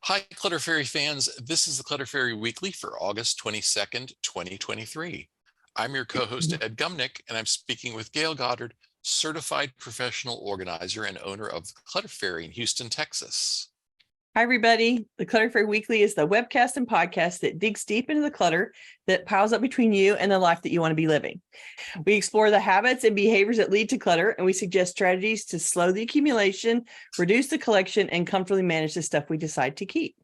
Hi, Clutter Fairy fans. This is the Clutter Fairy Weekly for August 22nd, 2023. I'm your co-host, Ed Gumnick, and I'm speaking with Gayle Goddard, certified professional organizer and owner of the Clutter Fairy in Houston, Texas. Hi, everybody. The Clutter Fairy Weekly is the webcast and podcast that digs deep into the clutter that piles up between you and the life that you want to be living. We explore the habits and behaviors that lead to clutter, and we suggest strategies to slow the accumulation, reduce the collection, and comfortably manage the stuff we decide to keep.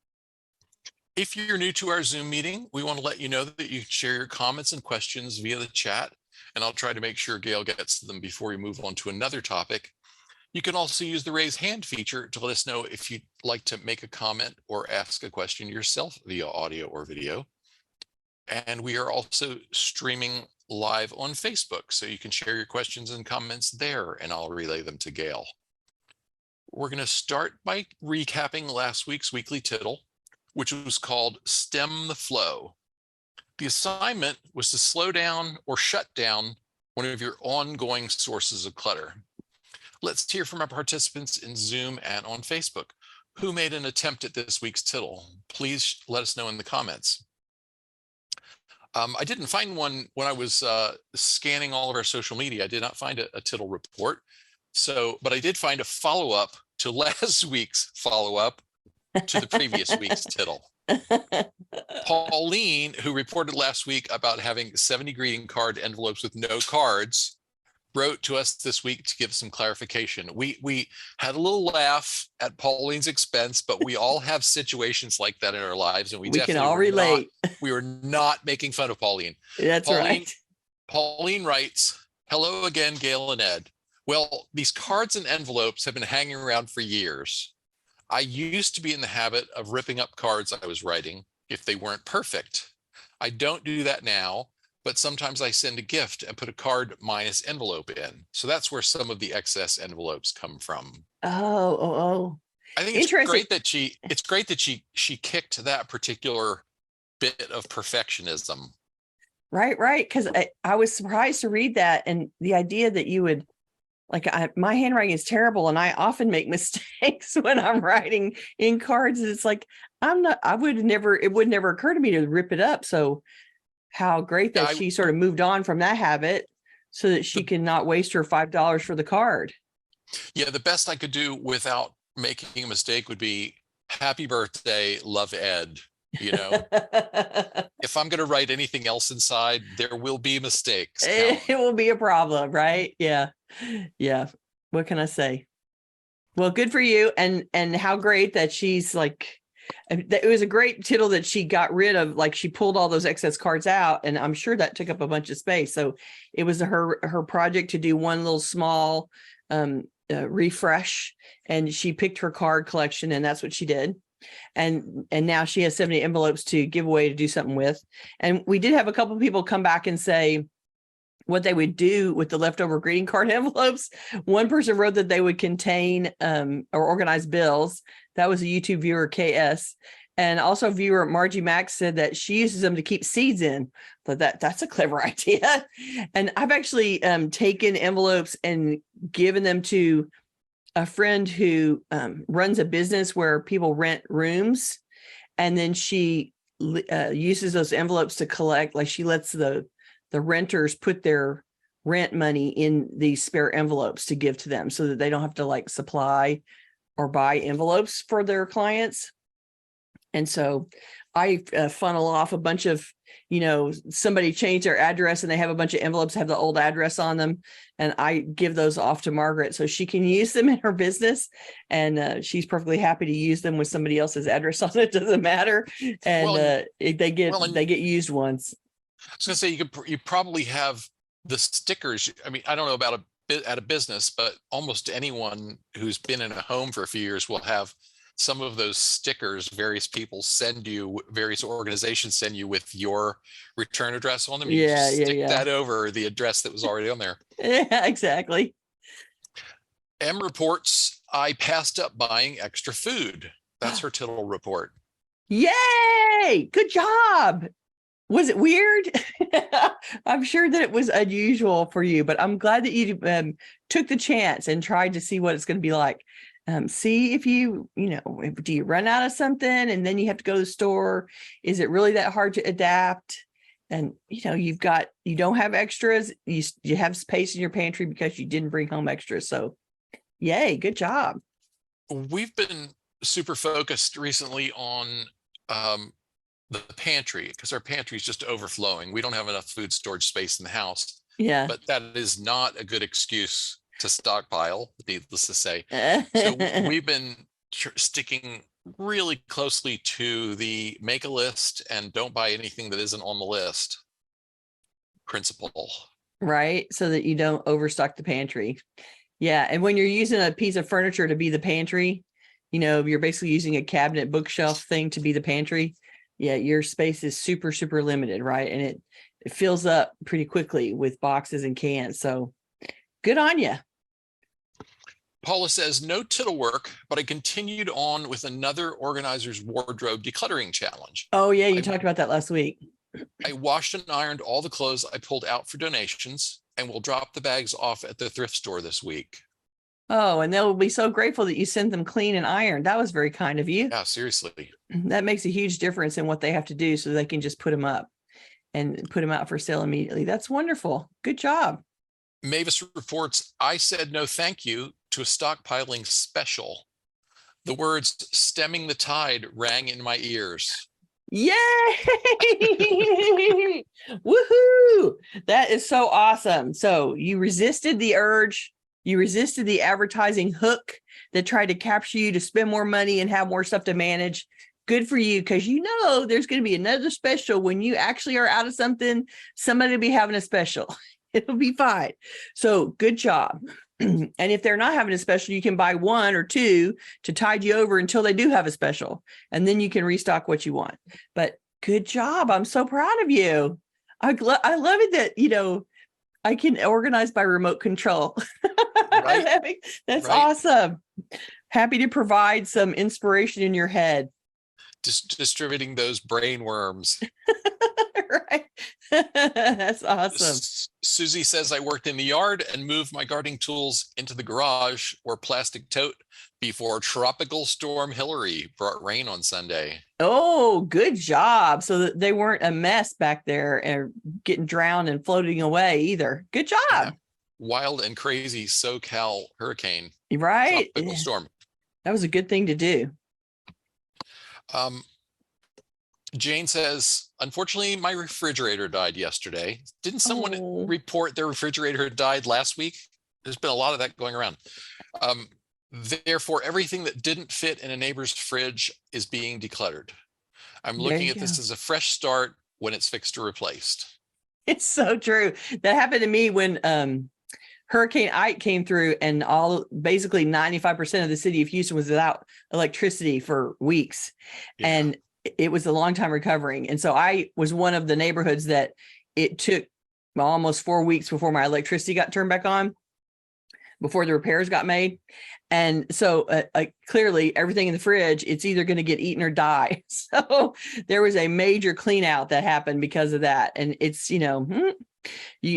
If you're new to our Zoom meeting, we want to let you know that you can share your comments and questions via the chat, and I'll try to make sure Gayle gets to them before we move on to another topic. You can also use the raise hand feature to let us know if you'd like to make a comment or ask a question yourself via audio or video. And we are also streaming live on Facebook, so you can share your questions and comments there, and I'll relay them to Gayle. We're going to start by recapping last week's Weekly Tittle, which was called Stem the Flow. The assignment was to slow down or shut down one of your ongoing sources of clutter. Let's hear from our participants in Zoom and on Facebook. Who made an attempt at this week's Tittle? Please let us know in the comments. I didn't find one when I was scanning all of our social media. I did not find a Tittle report. But I did find a follow-up to last week's follow-up to the previous week's Tittle. Pauline, who reported last week about having 70 greeting card envelopes with no cards, wrote to us this week to give some clarification. We had a little laugh at Pauline's expense, but we all have situations like that in our lives, and we can all relate. We were not making fun of Pauline. That's right. Pauline writes, "Hello again, Gayle and Ed. Well, these cards and envelopes have been hanging around for years. I used to be in the habit of ripping up cards I was writing if they weren't perfect. I don't do that now, but sometimes I send a gift and put a card minus envelope in. So that's where some of the excess envelopes come from." Oh. I think it's great that she kicked that particular bit of perfectionism. Right. Because I was surprised to read that, and the idea that you would, my handwriting is terrible, and I often make mistakes when I'm writing in cards. It's like it would never occur to me to rip it up. So how great that she sort of moved on from that habit so that she can not waste her $5 for the card. Yeah, the best I could do without making a mistake would be "Happy birthday, love, Ed." You know, if I'm going to write anything else inside, there will be mistakes. It will be a problem, right? Yeah. What can I say? Well, good for you, and how great that she's it was a great Tittle that she got rid of. She pulled all those excess cards out, and I'm sure that took up a bunch of space. So it was her project to do one little small refresh, and she picked her card collection, and that's what she did. And now she has 70 envelopes to give away to do something with. And we did have a couple of people come back and say what they would do with the leftover greeting card envelopes. One person wrote that they would contain or organize bills. That was a YouTube viewer, KS. And also viewer Margie Max said that she uses them to keep seeds in. But that's a clever idea. And I've actually taken envelopes and given them to a friend who runs a business where people rent rooms. And then she uses those envelopes to collect, she lets the renters put their rent money in these spare envelopes to give to them so that they don't have to supply or buy envelopes for their clients. And so I funnel off a bunch of, somebody changed their address and they have a bunch of envelopes, have the old address on them. And I give those off to Margaret so she can use them in her business. And she's perfectly happy to use them with somebody else's address on it. Doesn't matter. And they get used once. I was going to say, you probably have the stickers. I mean, I don't know about at a business, but almost anyone who's been in a home for a few years will have some of those stickers. Various organizations send you with your return address on them. You stick that over the address that was already on there. Yeah, exactly. M reports, "I passed up buying extra food." That's her Tittle report. Yay! Good job. Was it weird? I'm sure that it was unusual for you, but I'm glad that you took the chance and tried to see what it's going to be like. See if do you run out of something and then you have to go to the store? Is it really that hard to adapt? And you don't have extras. You have space in your pantry because you didn't bring home extras. So yay, good job. We've been super focused recently on the pantry because our pantry is just overflowing. We don't have enough food storage space in the house, Yeah. but that is not a good excuse to stockpile, needless to say. So we've been sticking really closely to the make a list and don't buy anything that isn't on the list principle. Right. So that you don't overstock the pantry. Yeah. And when you're using a piece of furniture to be the pantry, you're basically using a cabinet bookshelf thing to be the pantry. Yeah. Your space is super, super limited. Right. And it fills up pretty quickly with boxes and cans. So good on you. Paula says, no tittle work, but I continued on with another organizer's wardrobe decluttering challenge. Oh, yeah. You talked about that last week. I washed and ironed all the clothes I pulled out for donations and will drop the bags off at the thrift store this week. Oh, and they'll be so grateful that you sent them clean and ironed. That was very kind of you. Yeah, seriously. That makes a huge difference in what they have to do so they can just put them up and put them out for sale immediately. That's wonderful. Good job. Mavis reports, I said no thank you to a stockpiling special. The words stemming the tide rang in my ears. Yay! Woohoo! That is so awesome. So you resisted the urge. You resisted the advertising hook that tried to capture you to spend more money and have more stuff to manage. Good for you, because there's going to be another special when you actually are out of something. Somebody will be having a special. It'll be fine. So good job. And if they're not having a special, you can buy one or two to tide you over until they do have a special. And then you can restock what you want. But good job. I'm so proud of you. I love it that, I can organize by remote control. Right? That's right. Awesome. Happy to provide some inspiration in your head. Just distributing those brain worms. Right. That's awesome. Susie says, I worked in the yard and moved my gardening tools into the garage or plastic tote before Tropical Storm Hillary brought rain on Sunday. Oh, good job. So that they weren't a mess back there and getting drowned and floating away either. Good job. Yeah. Wild and crazy SoCal hurricane. Right. Tropical storm. That was a good thing to do. Jane says, unfortunately, my refrigerator died yesterday. Didn't someone report their refrigerator had died last week? There's been a lot of that going around. Therefore, everything that didn't fit in a neighbor's fridge is being decluttered. I'm looking at this as a fresh start when it's fixed or replaced. It's so true. That happened to me when Hurricane Ike came through and basically 95% of the city of Houston was without electricity for weeks. Yeah. And it was a long time recovering. And so I was one of the neighborhoods that it took almost 4 weeks before my electricity got turned back on, before the repairs got made. And so clearly everything in the fridge, it's either going to get eaten or die. So there was a major clean out that happened because of that. And it's, you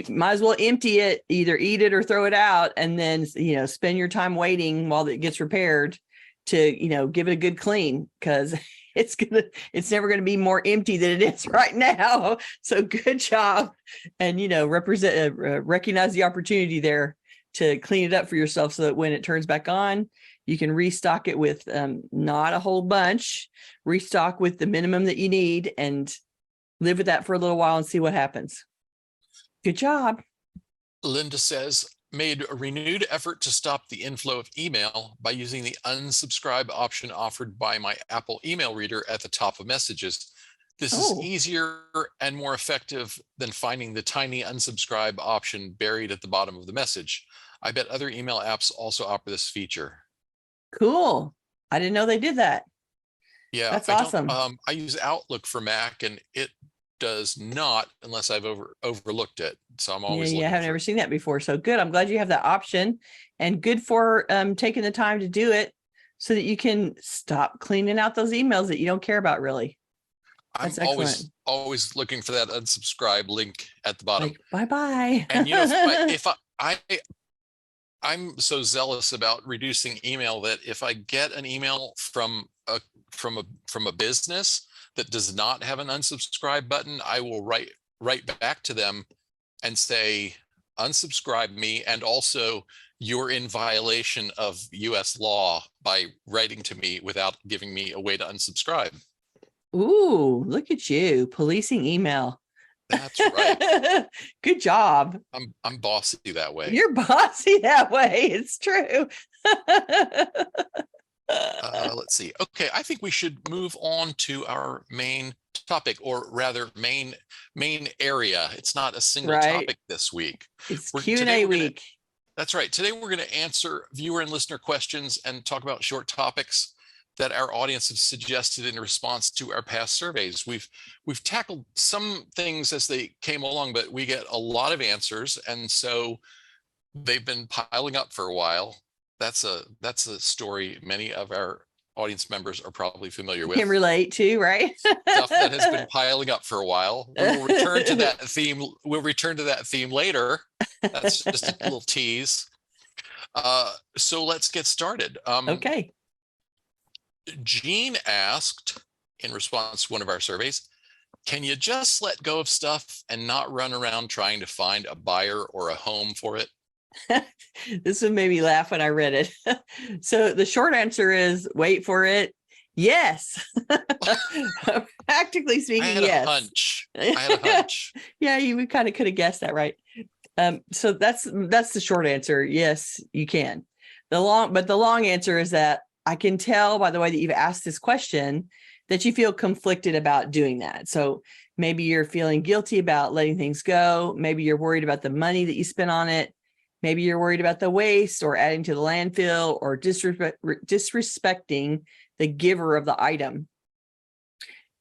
might as well empty it, either eat it or throw it out, and then, spend your time waiting while it gets repaired to, give it a good clean, because it's never going to be more empty than it is right now. So good job. And, recognize the opportunity there to clean it up for yourself so that when it turns back on, you can restock it with not a whole bunch, restock with the minimum that you need, and live with that for a little while and see what happens. Good job. Linda says, made a renewed effort to stop the inflow of email by using the unsubscribe option offered by my Apple email reader at the top of messages. This is easier and more effective than finding the tiny unsubscribe option buried at the bottom of the message. I bet other email apps also offer this feature. Cool. I didn't know they did that. Yeah, that's awesome. I use Outlook for Mac, and it does not unless I've overlooked it. So I'm always I have never seen that before. So good. I'm glad you have that option, and good for taking the time to do it so that you can stop cleaning out those emails that you don't care about really. I'm always looking for that unsubscribe link at the bottom. Like, bye-bye. And if I'm so zealous about reducing email that if I get an email from a business that does not have an unsubscribe button, I will write back to them and say, unsubscribe me, and also you're in violation of US law by writing to me without giving me a way to unsubscribe. Ooh, look at you policing email. That's right. Good job. I'm bossy that way. You're bossy that way. It's true. Let's see. Okay, I think we should move on to our main topic, or rather main area. It's not a single Right. topic this week. It's Today Q&A we're gonna- week. That's right. Today we're going to answer viewer and listener questions and talk about short topics that our audience have suggested in response to our past surveys. We've tackled some things as they came along, but we get a lot of answers, and so they've been piling up for a while. That's a story many of our audience members are probably familiar with. Can relate to, right? Stuff that has been piling up for a while. We will return to that theme. We'll return to that theme later. That's just a little tease. So let's get started. Okay. Jean asked, in response to one of our surveys, can you just let go of stuff and not run around trying to find a buyer or a home for it? This one made me laugh when I read it. So the short answer is, wait for it. Yes. Practically speaking, I had yes. a hunch. I had a hunch. Yeah, you kind of could have guessed that, right? So that's the short answer. Yes, you can. The long answer is that I can tell by the way that you've asked this question that you feel conflicted about doing that. So maybe you're feeling guilty about letting things go. Maybe you're worried about the money that you spent on it. Maybe you're worried about the waste or adding to the landfill or disrespecting the giver of the item.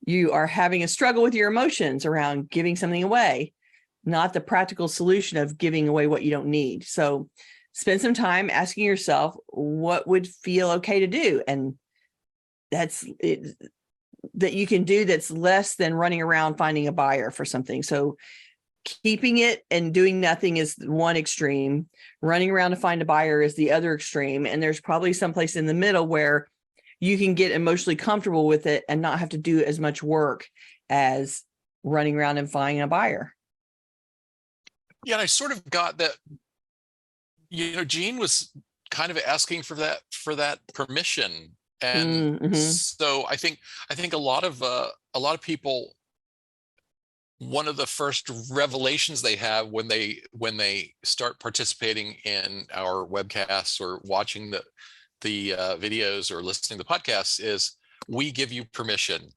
You are having a struggle with your emotions around giving something away, not the practical solution of giving away what you don't need. So spend some time asking yourself what would feel okay to do. And that's it, that you can do that's less than running around finding a buyer for something. So keeping it and doing nothing is one extreme. Running around to find a buyer is the other extreme. And there's probably someplace in the middle where you can get emotionally comfortable with it and not have to do as much work as running around and finding a buyer. Yeah, and I sort of got that, Jean was kind of asking for that permission. And so I think a lot of people, one of the first revelations they have when they start participating in our webcasts or watching the videos or listening to the podcasts is, we give you permission.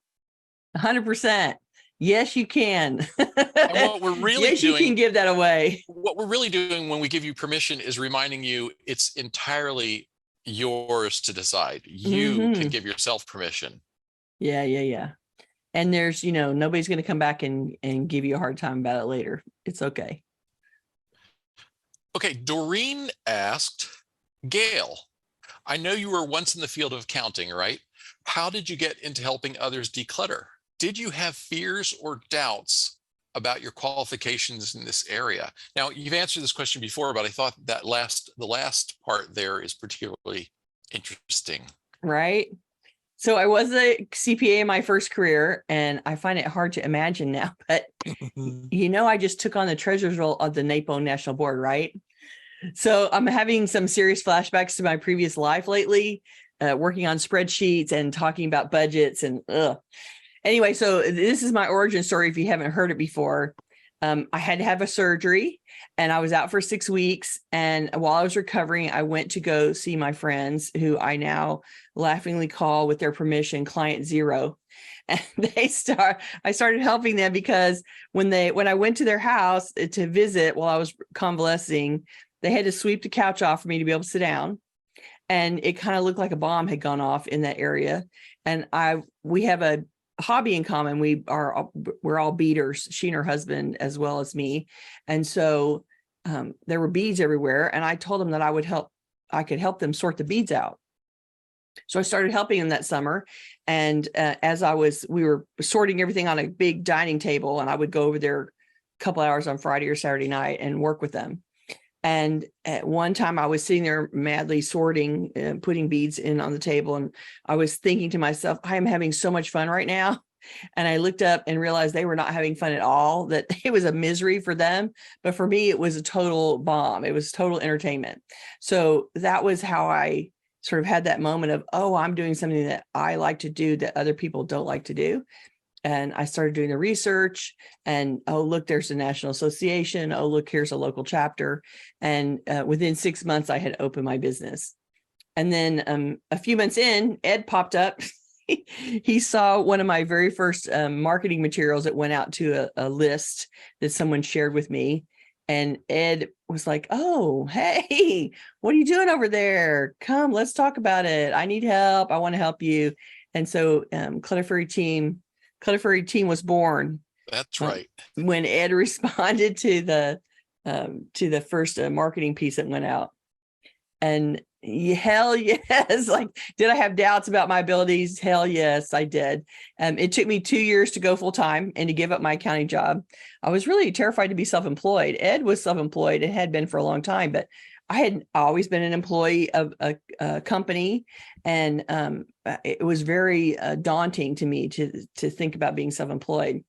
100%. Yes, you can. And what we're really yes, doing, you can give that away. What we're really doing when we give you permission is reminding you it's entirely yours to decide. You can give yourself permission. Yeah. And there's, nobody's going to come back and give you a hard time about it later. It's okay. Okay, Doreen asked, Gayle, I know you were once in the field of accounting, right? How did you get into helping others declutter? Did you have fears or doubts about your qualifications in this area? Now, you've answered this question before, but I thought that the last part there is particularly interesting. Right. So I was a CPA in my first career, and I find it hard to imagine now, but I just took on the treasurer's role of the NAPO National Board, right? So I'm having some serious flashbacks to my previous life lately, working on spreadsheets and talking about budgets and Anyway, so this is my origin story if you haven't heard it before. I had to have a surgery and I was out for 6 weeks. And while I was recovering, I went to go see my friends, who I now laughingly call, with their permission, Client Zero. And I started helping them because when I went to their house to visit while I was convalescing, they had to sweep the couch off for me to be able to sit down. And it kind of looked like a bomb had gone off in that area. And we have a hobby in common. We're all beaders, she and her husband, as well as me. And so there were beads everywhere. And I told them that I could help them sort the beads out. So I started helping them that summer. And we were sorting everything on a big dining table, and I would go over there a couple hours on Friday or Saturday night and work with them. And at one time I was sitting there madly sorting, putting beads in on the table. And I was thinking to myself, I am having so much fun right now. And I looked up and realized they were not having fun at all, that it was a misery for them. But for me, it was a total bomb. It was total entertainment. So that was how I sort of had that moment of, oh, I'm doing something that I like to do that other people don't like to do. And I started doing the research, and, oh, look, there's a national association. Oh, look, here's a local chapter. And within 6 months, I had opened my business. And then a few months in, Ed popped up. He saw one of my very first marketing materials that went out to a list that someone shared with me. And Ed was like, oh, hey, what are you doing over there? Come, let's talk about it. I need help. I want to help you. And so Clutter Fairy Team was born. That's right. When Ed responded to the first marketing piece that went out. And hell yes. Like, did I have doubts about my abilities? Hell yes, I did. It took me 2 years to go full time and to give up my accounting job. I was really terrified to be self-employed. Ed was self-employed and had been for a long time, but I had always been an employee of a company, and it was very daunting to me to think about being self-employed.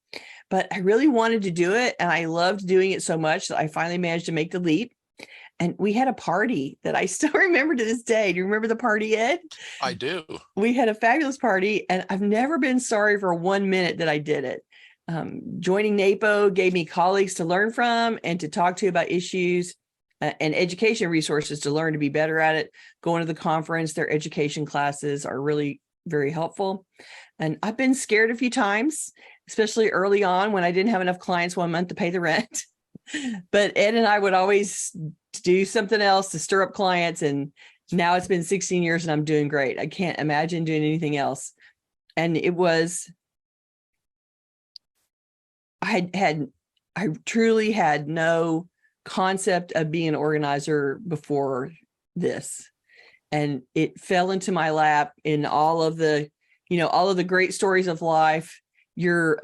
But I really wanted to do it, and I loved doing it so much that I finally managed to make the leap. And we had a party that I still remember to this day. Do you remember the party, Ed? I do. We had a fabulous party, and I've never been sorry for 1 minute that I did it. Joining NAPO gave me colleagues to learn from and to talk to about issues, and education resources to learn to be better at it. Going to the conference, their education classes are really very helpful. And I've been scared a few times, especially early on when I didn't have enough clients 1 month to pay the rent. But Ed and I would always do something else to stir up clients. And now it's been 16 years and I'm doing great. I can't imagine doing anything else. And I truly had no concept of being an organizer before this. And it fell into my lap in all of the great stories of life. Your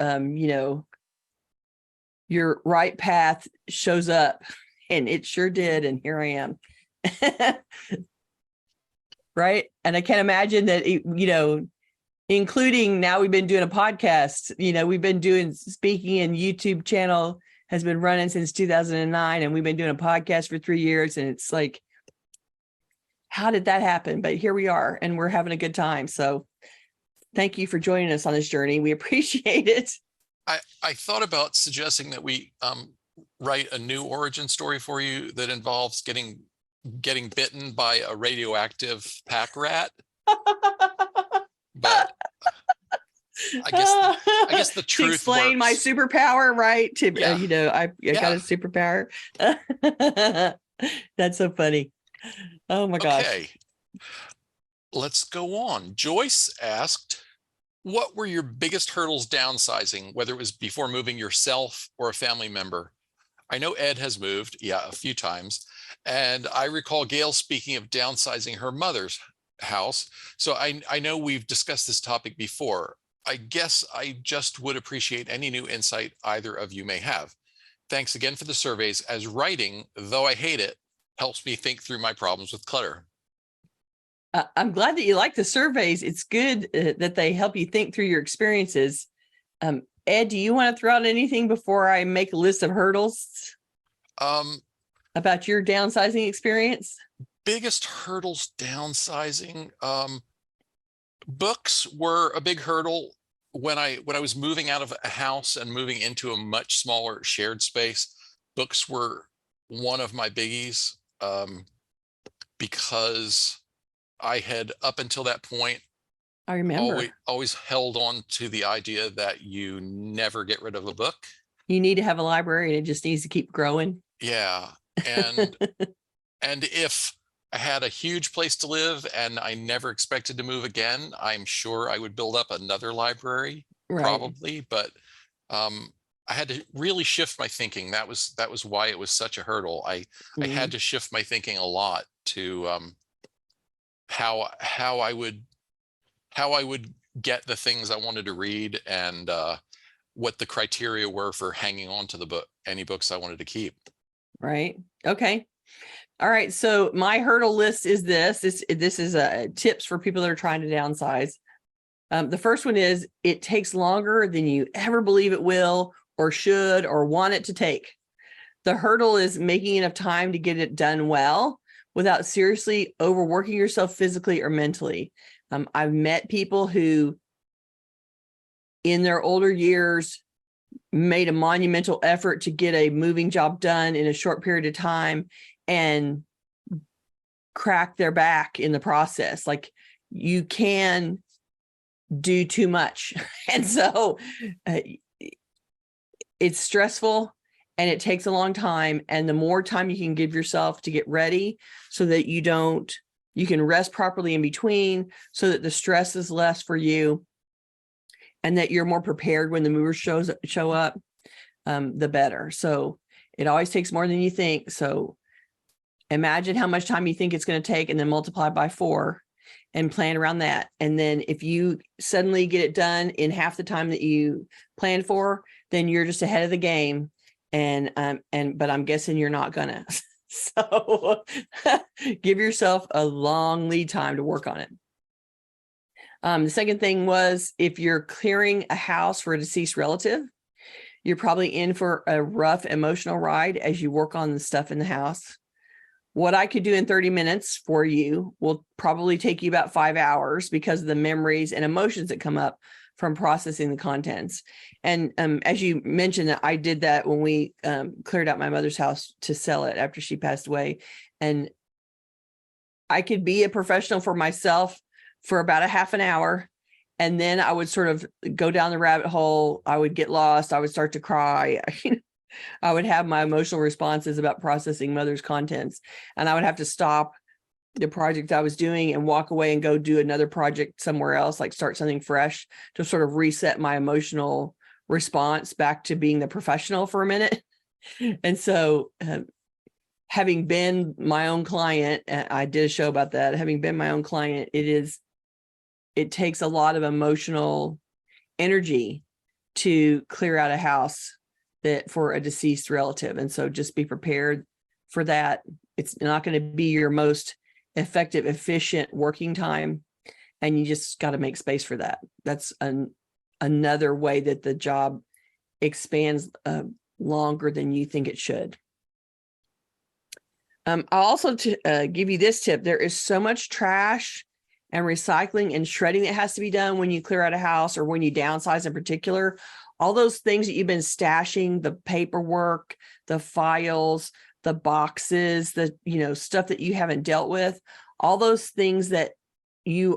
right path shows up, and it sure did. And here I am. Right. And I can't imagine that, including now we've been doing a podcast, we've been doing speaking, and YouTube channel has been running since 2009. And we've been doing a podcast for 3 years. And it's like, how did that happen? But here we are, and we're having a good time. So thank you for joining us on this journey. We appreciate it. I thought about suggesting that we write a new origin story for you that involves getting bitten by a radioactive pack rat. But I guess the truth to explain my works. superpower, right? Yeah. I got a superpower. That's so funny. Oh my gosh. Okay, let's go on. Joyce asked, what were your biggest hurdles downsizing, whether it was before moving yourself or a family member? I know Ed has moved, a few times. And I recall Gayle speaking of downsizing her mother's house. So I know we've discussed this topic before. I guess I just would appreciate any new insight either of you may have. Thanks again for the surveys, as writing, though I hate it, helps me think through my problems with clutter. I'm glad that you like the surveys. It's good that they help you think through your experiences. Ed, do you want to throw out anything before I make a list of hurdles about your downsizing experience? Biggest hurdles downsizing. Books were a big hurdle when I was moving out of a house and moving into a much smaller shared space. Books were one of my biggies, because I had, up until that point, I remember, always held on to the idea that you never get rid of a book. You need to have a library, and it just needs to keep growing. Yeah. And and if I had a huge place to live and I never expected to move again, I'm sure I would build up another library, Right. probably. But I had to really shift my thinking. That was why it was such a hurdle. I had to shift my thinking a lot to how I would get the things I wanted to read, and what the criteria were for hanging on to the book, any books I wanted to keep. Right. Okay. All right. So my hurdle list is this is tips for people that are trying to downsize. The first one is it takes longer than you ever believe it will or should or want it to take. The hurdle is making enough time to get it done well without seriously overworking yourself physically or mentally. I've met people who in their older years made a monumental effort to get a moving job done in a short period of time and crack their back in the process. Like, you can do too much. And so it's stressful and it takes a long time. And the more time you can give yourself to get ready so that you can rest properly in between, so that the stress is less for you and that you're more prepared when the movers show up, the better. So it always takes more than you think. So imagine how much time you think it's going to take and then multiply by 4 and plan around that. And then if you suddenly get it done in half the time that you planned for, then you're just ahead of the game. But I'm guessing you're not gonna. So give yourself a long lead time to work on it. The second thing was, if you're clearing a house for a deceased relative, you're probably in for a rough emotional ride as you work on the stuff in the house. What I could do in 30 minutes for you will probably take you about 5 hours because of the memories and emotions that come up from processing the contents. And as you mentioned, I did that when we cleared out my mother's house to sell it after she passed away. And I could be a professional for myself for about a half an hour. And then I would sort of go down the rabbit hole. I would get lost. I would start to cry. I would have my emotional responses about processing mother's contents. And I would have to stop the project I was doing and walk away and go do another project somewhere else, like start something fresh, to sort of reset my emotional response back to being the professional for a minute. And so having been my own client, I did a show about that. Having been my own client, it takes a lot of emotional energy to clear out a house that for a deceased relative. And so just be prepared for that. It's not going to be your most effective, efficient working time. And you just got to make space for that. That's another way that the job expands longer than you think it should. I'll also give you this tip. There is so much trash and recycling and shredding that has to be done when you clear out a house or when you downsize in particular. All those things that you've been stashing, the paperwork, the files, the boxes, the stuff that you haven't dealt with, all those things that you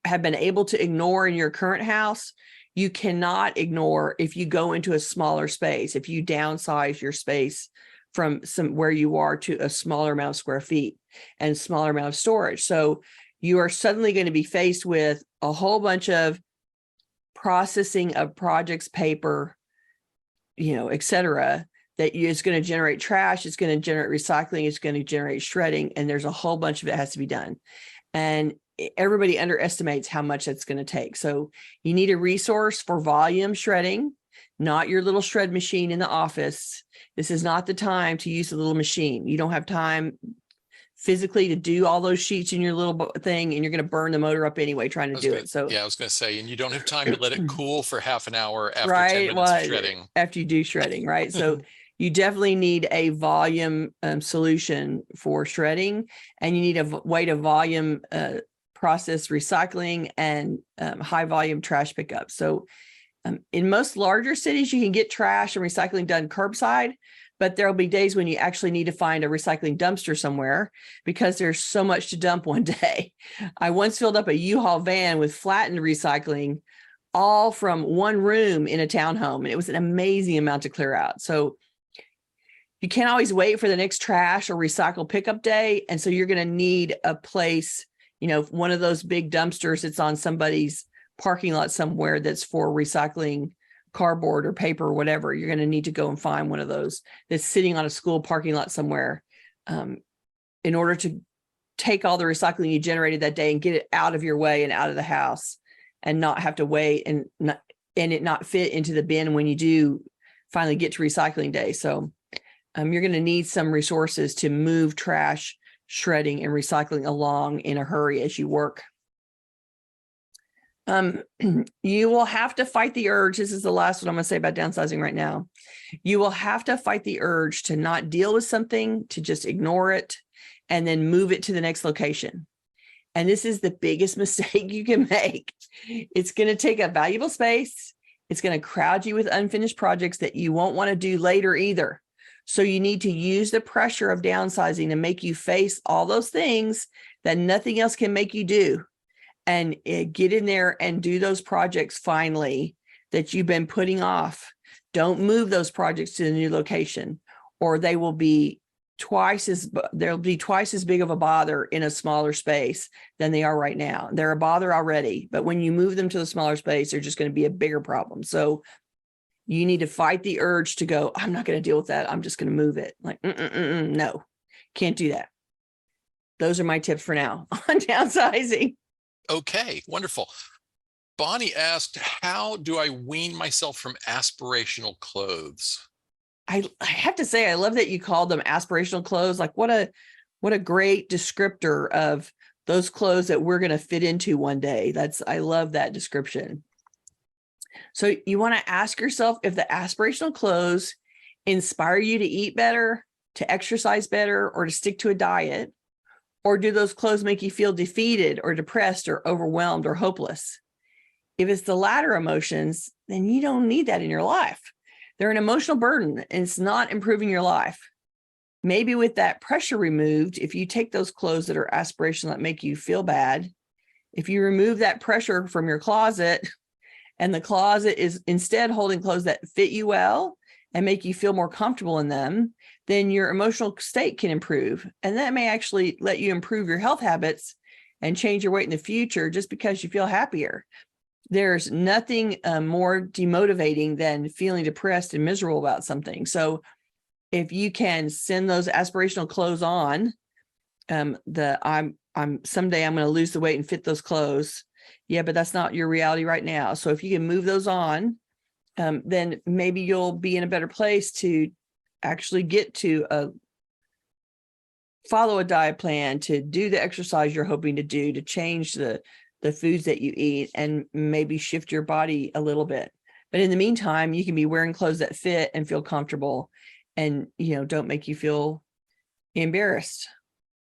have been able to ignore in your current house, you cannot ignore if you go into a smaller space, if you downsize your space from where you are to a smaller amount of square feet and smaller amount of storage. So you are suddenly going to be faced with a whole bunch of processing of projects, paper, et cetera, that is going to generate trash. It's going to generate recycling. It's going to generate shredding. And there's a whole bunch of it has to be done. And everybody underestimates how much that's going to take. So you need a resource for volume shredding, not your little shred machine in the office. This is not the time to use a little machine. You don't have time physically to do all those sheets in your little thing, and you're going to burn the motor up anyway trying to do it. So yeah, I was going to say, and you don't have time to let it cool for half an hour after right, 10 minutes of shredding. After you do shredding, right? So you definitely need a volume solution for shredding, and you need a way to volume process recycling and high volume trash pickup. So in most larger cities, you can get trash and recycling done curbside, but there'll be days when you actually need to find a recycling dumpster somewhere because there's so much to dump one day. I once filled up a U-Haul van with flattened recycling, all from one room in a townhome, and it was an amazing amount to clear out. So you can't always wait for the next trash or recycle pickup day. And so you're going to need a place, one of those big dumpsters that's on somebody's parking lot somewhere that's for recycling cardboard or paper or whatever. You're going to need to go and find one of those that's sitting on a school parking lot somewhere in order to take all the recycling you generated that day and get it out of your way and out of the house and not have to wait and it not fit into the bin when you do finally get to recycling day. So you're going to need some resources to move trash, shredding, and recycling along in a hurry as you work. You will have to fight the urge. This is the last one I'm going to say about downsizing right now. You will have to fight the urge to not deal with something, to just ignore it, and then move it to the next location. And this is the biggest mistake you can make. It's going to take up valuable space. It's going to crowd you with unfinished projects that you won't want to do later either. So you need to use the pressure of downsizing to make you face all those things that nothing else can make you do. And get in there and do those projects finally that you've been putting off. Don't move those projects to the new location, or they will be they'll be twice as big of a bother in a smaller space than they are right now. They're a bother already, but when you move them to the smaller space, they're just going to be a bigger problem. So you need to fight the urge to go, I'm not going to deal with that. I'm just going to move it. Like, no, can't do that. Those are my tips for now on downsizing. Okay, wonderful. Bonnie asked, how do I wean myself from aspirational clothes? I have to say, I love that you called them aspirational clothes. Like what a great descriptor of those clothes that we're going to fit into one day. I love that description. So you want to ask yourself if the aspirational clothes inspire you to eat better, to exercise better, or to stick to a diet, or do those clothes make you feel defeated or depressed or overwhelmed or hopeless? If it's the latter emotions, then you don't need that in your life. They're an emotional burden and it's not improving your life. Maybe with that pressure removed, if you take those clothes that are aspirational that make you feel bad, if you remove that pressure from your closet and the closet is instead holding clothes that fit you well and make you feel more comfortable in them, then your emotional state can improve. And that may actually let you improve your health habits and change your weight in the future just because you feel happier. There's nothing more demotivating than feeling depressed and miserable about something. So if you can send those aspirational clothes on, I'm someday I'm going to lose the weight and fit those clothes. Yeah, but that's not your reality right now. So if you can move those on, then maybe you'll be in a better place to actually get to follow a diet plan, to do the exercise you're hoping to do, to change the foods that you eat, and maybe shift your body a little bit. But in the meantime, you can be wearing clothes that fit and feel comfortable and, don't make you feel embarrassed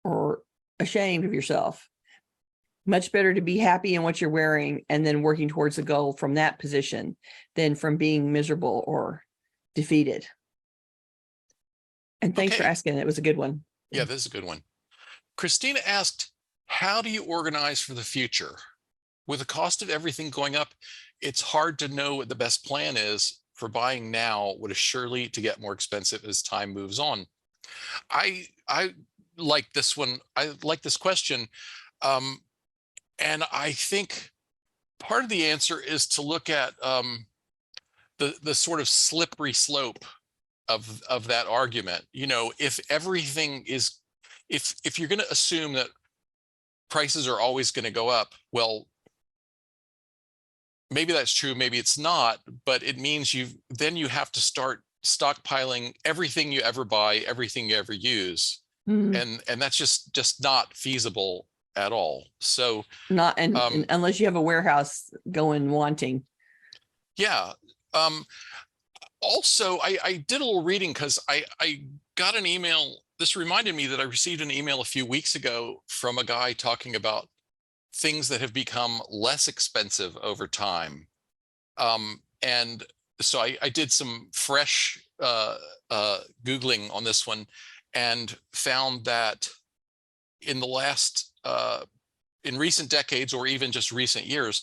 or ashamed of yourself. Much better to be happy in what you're wearing and then working towards a goal from that position than from being miserable or defeated. And thanks for asking. It was a good one. Yeah, this is a good one. Christina asked, how do you organize for the future? With the cost of everything going up, it's hard to know what the best plan is for buying now, what is surely to get more expensive as time moves on. I like this one. I like this question. And I think part of the answer is to look at the sort of slippery slope of that argument. If everything is, if you're going to assume that prices are always going to go up, well, maybe that's true, maybe it's not, but it means you have to start stockpiling everything you ever buy, everything you ever use. And that's just not feasible at all. So not and unless you have a warehouse going wanting. Yeah. Also, I did a little reading because I got an email. This reminded me that I received an email a few weeks ago from a guy talking about things that have become less expensive over time. And so I did some fresh Googling on this one and found that in the last, in recent decades, or even just recent years,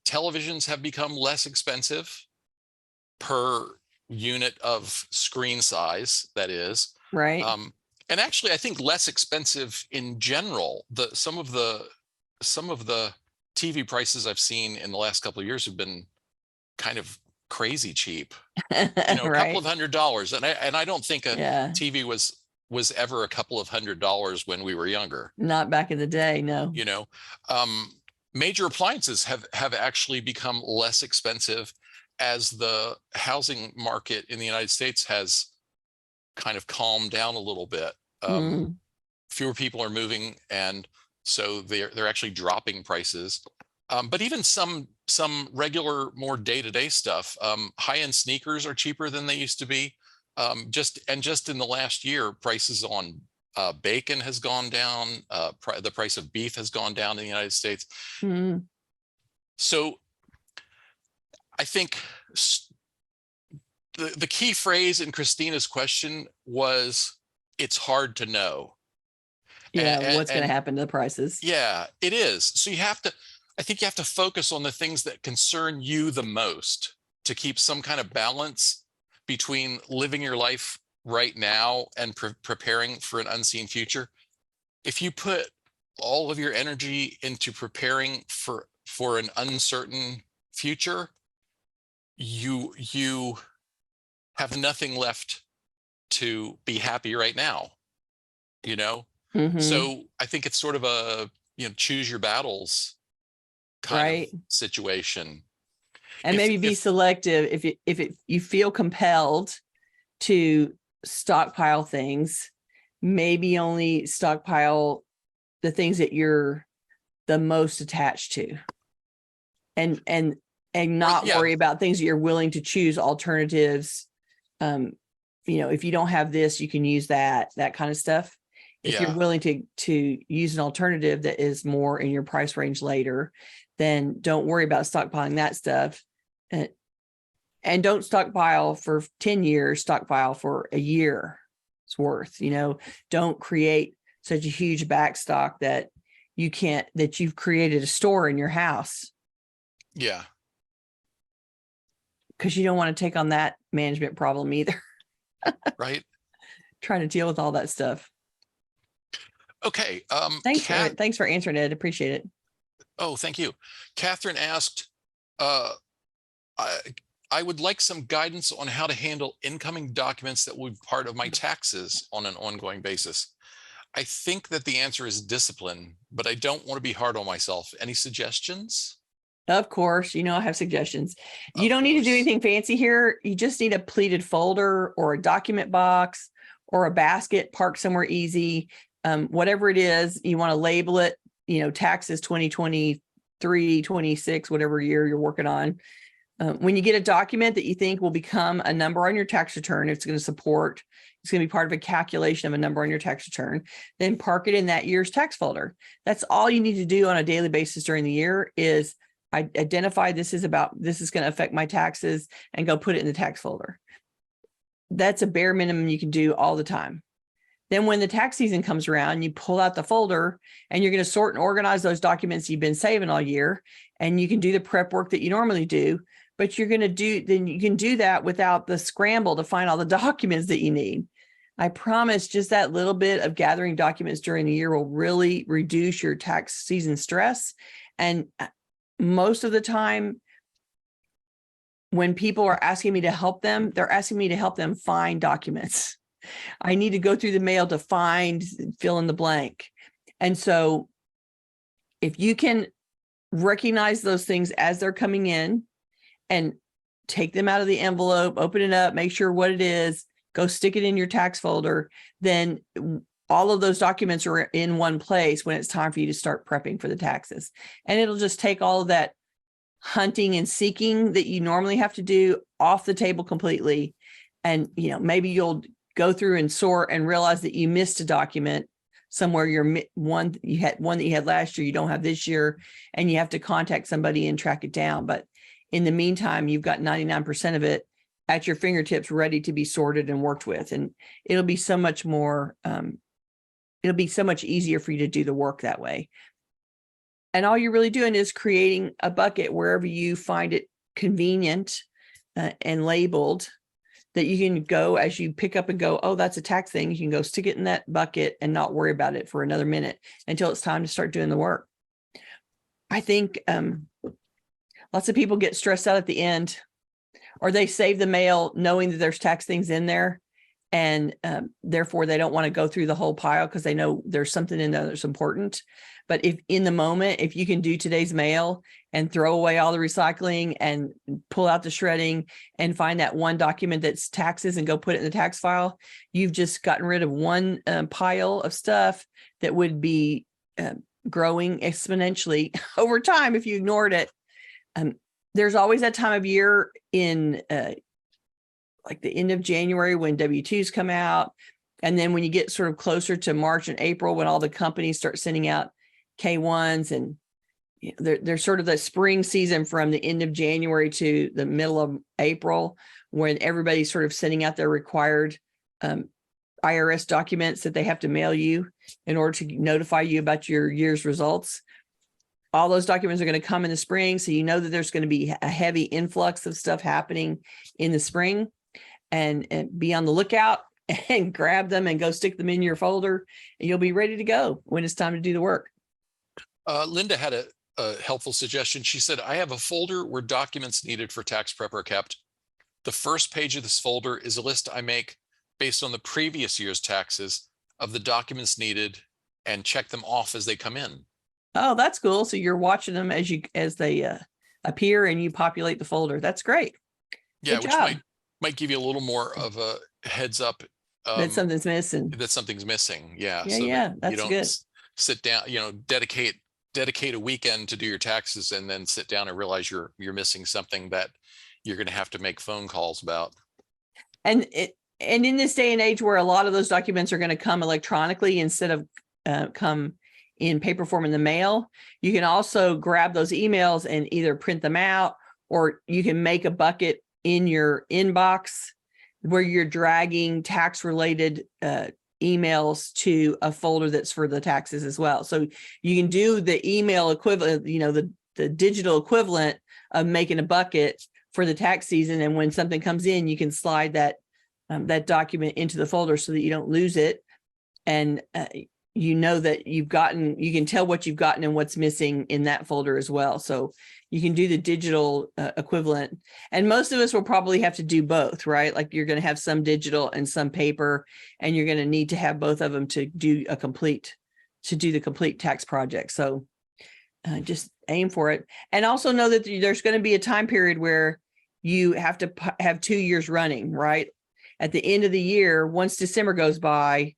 televisions have become less expensive per unit of screen size, that is. Right. And actually, I think less expensive in general. Some of the TV prices I've seen in the last couple of years have been kind of crazy cheap. A couple of $100s, and I don't think a TV was ever a couple of $100s when we were younger. Not back in the day, no. Major appliances have actually become less expensive as the housing market in the United States has kind of calmed down a little bit. Mm, Fewer people are moving, and so they're actually dropping prices. But even some regular, more day-to-day stuff, high-end sneakers are cheaper than they used to be. Just in the last year, prices on bacon has gone down. The price of beef has gone down in the United States. mm, So I think the key phrase in Christina's question was, "It's hard to know." yeah. What's going to And happen to the prices? yeah, it is. So I think you have to focus on the things that concern you the most to keep some kind of balance between living your life right now and preparing for an unseen future. If you put all of your energy into preparing for an uncertain future, you have nothing left to be happy right now, you know? Hmm. So I think it's sort of a, choose your battles kind of Right. situation. And maybe be If selective if you feel compelled to stockpile things, maybe only stockpile the things that you're the most attached to, and well, not yeah, worry about things that you're willing to choose alternatives. If you don't have this, you can use that kind of stuff. If you're yeah, willing to use an alternative that is more in your price range later, then don't worry about stockpiling that stuff. And don't stockpile for 10 years, stockpile for a year. It's worth, don't create such a huge backstock that you've created a store in your house, yeah. because you don't want to take on that management problem either. Right. Trying to deal with all that stuff. Okay. Thanks for answering it. Appreciate it. Oh, thank you. Catherine asked, uh, I, I would like some guidance on how to handle incoming documents that will be part of my taxes on an ongoing basis. I think that the answer is discipline, but I don't want to be hard on myself. Any suggestions? Of course, I have suggestions. You Of don't need to do course. anything fancy here. You just need a pleated folder or a document box or a basket parked somewhere easy. Whatever it is, you want to label it, taxes 2023, 26, whatever year you're working on. When you get a document that you think will become a number on your tax return, it's going to be part of a calculation of a number on your tax return, then park it in that year's tax folder. That's all you need to do on a daily basis during the year is identify this is going to affect my taxes and go put it in the tax folder. That's a bare minimum you can do all the time. Then when the tax season comes around, you pull out the folder and you're going to sort and organize those documents you've been saving all year, and you can do the prep work that you normally do, but you can do that without the scramble to find all the documents that you need. I promise just that little bit of gathering documents during the year will really reduce your tax season stress. And most of the time, when people are asking me to help them, they're asking me to help them find documents. I need to go through the mail to fill in the blank. And so if you can recognize those things as they're coming in and take them out of the envelope, open it up, make sure what it is, go stick it in your tax folder, then all of those documents are in one place when it's time for you to start prepping for the taxes. And it'll just take all of that hunting and seeking that you normally have to do off the table completely. And, maybe you'll go through and sort and realize that you missed a document somewhere. One that you had last year, you don't have this year, and you have to contact somebody and track it down. But in the meantime, you've got 99% of it at your fingertips, ready to be sorted and worked with. And it'll be so much more, it'll be so much easier for you to do the work that way. And all you're really doing is creating a bucket wherever you find it convenient and labeled, that you can go as you pick up and go, oh, that's a tax thing. You can go stick it in that bucket and not worry about it for another minute until it's time to start doing the work. I think lots of people get stressed out at the end, or they save the mail knowing that there's tax things in there, and therefore they don't want to go through the whole pile because they know there's something in there that's important. But if in the moment, if you can do today's mail and throw away all the recycling and pull out the shredding and find that one document that's taxes and go put it in the tax file, you've just gotten rid of one pile of stuff that would be growing exponentially over time if you ignored it. There's always that time of year in like the end of January when W-2s come out. And then when you get sort of closer to March and April, when all the companies start sending out K-1s, and they're sort of the spring season from the end of January to the middle of April, when everybody's sort of sending out their required IRS documents that they have to mail you in order to notify you about your year's results. All those documents are going to come in the spring. So you know that there's going to be a heavy influx of stuff happening in the spring, and be on the lookout and grab them and go stick them in your folder, and you'll be ready to go when it's time to do the work. Linda had a helpful suggestion. She said, I have a folder where documents needed for tax prep are kept. The first page of this folder is a list I make based on the previous year's taxes of the documents needed and check them off as they come in. Oh, that's cool. So you're watching them as they appear, and you populate the folder. That's great. Yeah, Good which job. might give you a little more of a heads up That something's missing. that something's missing. Yeah. Yeah, So yeah, that that's you don't good. sit down, dedicate a weekend to do your taxes and then sit down and realize you're missing something that you're going to have to make phone calls about. And in this day and age where a lot of those documents are going to come electronically instead of come in paper form in the mail, you can also grab those emails and either print them out, or you can make a bucket in your inbox where you're dragging tax related emails to a folder that's for the taxes as well. So you can do the email equivalent, the digital equivalent of making a bucket for the tax season. And when something comes in, you can slide that document into the folder so that you don't lose it. And you know that you can tell what you've gotten and what's missing in that folder as well. So you can do the digital equivalent. And most of us will probably have to do both, right? Like you're going to have some digital and some paper, and you're going to need to have both of them to do the complete tax project. So just aim for it. And also know that there's going to be a time period where you have to have 2 years running, right? At the end of the year, once December goes by,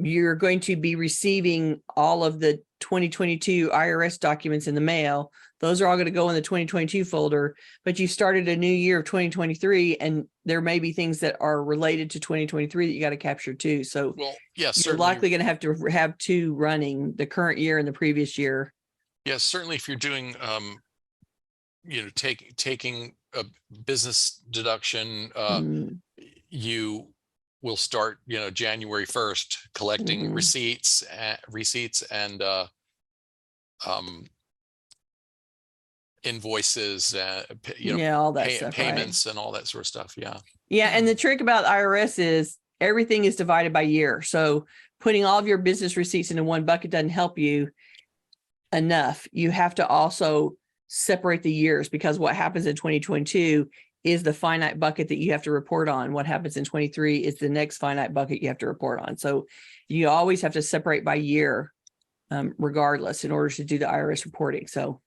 you're going to be receiving all of the 2022 IRS documents in the mail. Those are all going to go in the 2022 folder, but you started a new year of 2023, and there may be things that are related to 2023 that you got to capture too. So yes, you're likely going to have two running, the current year and the previous year. Yes, certainly if you're doing, taking a business deduction, you will start, January 1st collecting receipts and invoices, all that stuff, payments, right? And all that sort of stuff. Yeah. Yeah. And the trick about IRS is everything is divided by year. So putting all of your business receipts into one bucket doesn't help you enough. You have to also separate the years, because what happens in 2022 is the finite bucket that you have to report on. What happens in 23 is the next finite bucket you have to report on. So you always have to separate by year, regardless, in order to do the IRS reporting. So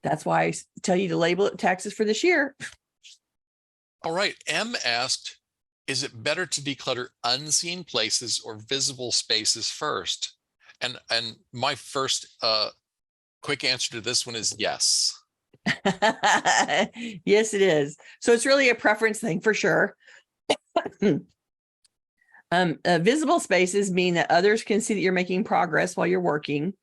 that's why I tell you to label it taxes for this year. All right. M asked, is it better to declutter unseen places or visible spaces first? And my first quick answer to this one is yes. Yes, it is. So it's really a preference thing for sure. Visible spaces mean that others can see that you're making progress while you're working,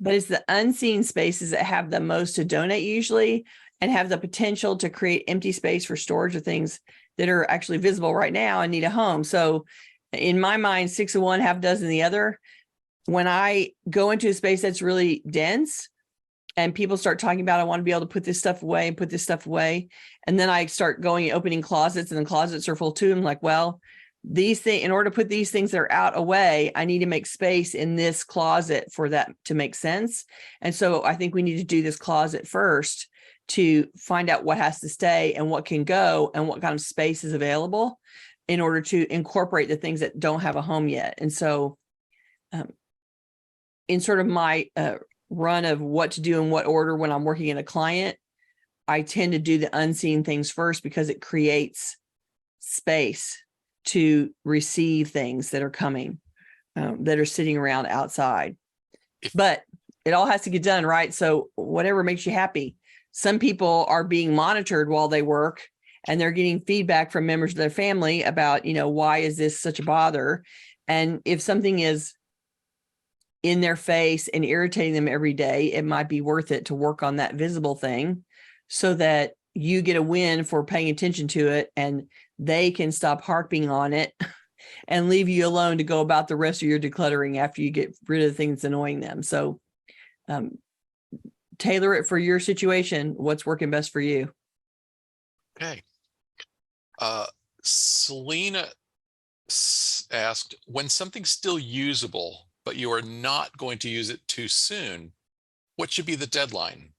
but it's the unseen spaces that have the most to donate usually, and have the potential to create empty space for storage of things that are actually visible right now and need a home. So in my mind, 6 of one, half dozen the other. When I go into a space that's really dense and people start talking about, I want to be able to put this stuff away and put this stuff away, and then I start going and opening closets, and the closets are full too. I'm like, well, these things, in order to put these things that are out away, I need to make space in this closet for that to make sense. And so I think we need to do this closet first to find out what has to stay and what can go and what kind of space is available. in order to incorporate the things that don't have a home yet. And so in sort of my run of what to do in what order when I'm working in a client, I tend to do the unseen things first because it creates space to receive things that are coming, that are sitting around outside. But it all has to get done, right? So whatever makes you happy. Some people are being monitored while they work, and they're getting feedback from members of their family about, why is this such a bother? And if something is in their face and irritating them every day, it might be worth it to work on that visible thing so that you get a win for paying attention to it, and they can stop harping on it and leave you alone to go about the rest of your decluttering after you get rid of the things annoying them. So tailor it for your situation. What's working best for you? Okay. Selena asked, when something's still usable, but you are not going to use it too soon, what should be the deadline?